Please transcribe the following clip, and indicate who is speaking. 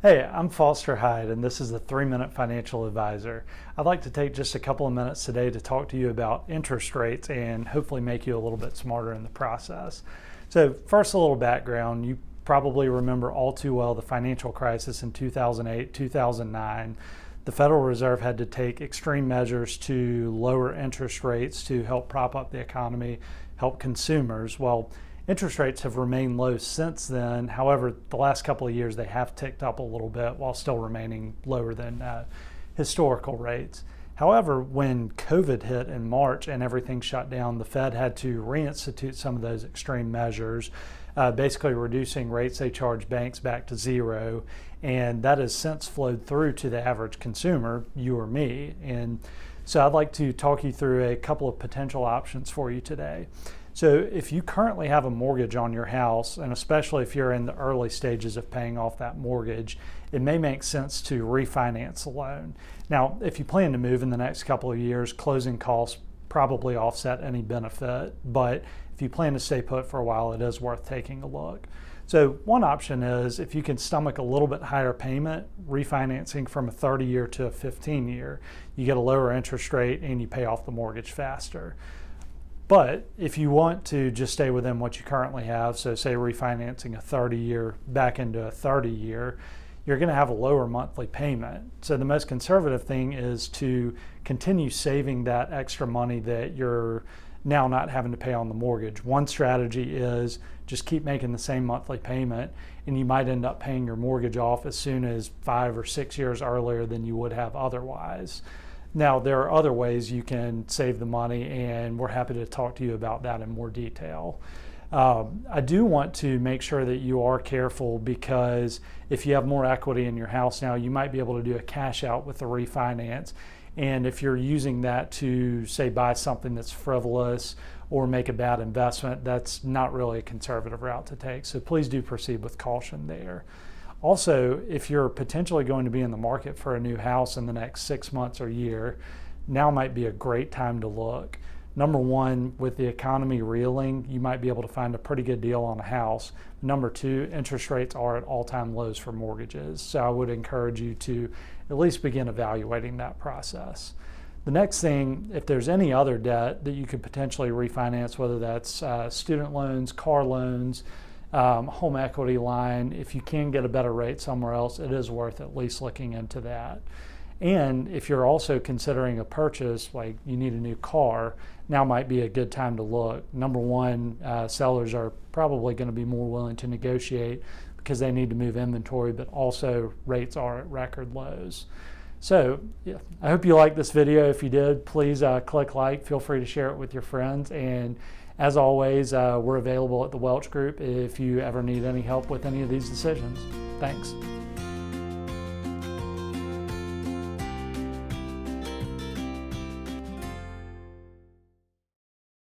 Speaker 1: Hey, I'm Foster Hyde, and this is the 3-Minute Financial Advisor. I'd like to take just a couple of minutes today to talk to you about interest rates and hopefully make you a little bit smarter in the process. So first, a little background. You probably remember all too well the financial crisis in 2008, 2009. The Federal Reserve had to take extreme measures to lower interest rates to help prop up the economy, help consumers. Well, interest rates have remained low since then. However, the last couple of years they have ticked up a little bit while still remaining lower than historical rates. However, when COVID hit in March and everything shut down, the Fed had to reinstitute some of those extreme measures, basically reducing rates they charge banks back to zero. And that has since flowed through to the average consumer, you or me. And so I'd like to talk you through a couple of potential options for you today. So if you currently have a mortgage on your house, and especially if you're in the early stages of paying off that mortgage, it may make sense to refinance the loan. Now, if you plan to move in the next couple of years, closing costs probably offset any benefit, but if you plan to stay put for a while, it is worth taking a look. So one option is if you can stomach a little bit higher payment, refinancing from a 30-year to a 15-year, you get a lower interest rate and you pay off the mortgage faster. But if you want to just stay within what you currently have, so say refinancing a 30-year back into a 30-year, you're going to have a lower monthly payment. So the most conservative thing is to continue saving that extra money that you're now not having to pay on the mortgage. One strategy is just keep making the same monthly payment, and you might end up paying your mortgage off as soon as 5 or 6 years earlier than you would have otherwise. Now, there are other ways you can save the money, and we're happy to talk to you about that in more detail. I do want to make sure that you are careful, because if you have more equity in your house now, you might be able to do a cash out with the refinance. And if you're using that to, say, buy something that's frivolous or make a bad investment, that's not really a conservative route to take. So please do proceed with caution there. Also, if you're potentially going to be in the market for a new house in the next 6 months or year, now might be a great time to look. Number one, with the economy reeling, you might be able to find a pretty good deal on a house. Number two, interest rates are at all-time lows for mortgages. So I would encourage you to at least begin evaluating that process. The next thing, if there's any other debt that you could potentially refinance, whether that's student loans, car loans, home equity line, if you can get a better rate somewhere else, it is worth at least looking into that. And if you're also considering a purchase, like you need a new car, now might be a good time to look. Number one, sellers are probably going to be more willing to negotiate because they need to move inventory, but also rates are at record lows. So yeah, I hope you liked this video. If you did, please click like, feel free to share it with your friends. And as always, we're available at the Welch Group if you ever need any help with any of these decisions. Thanks.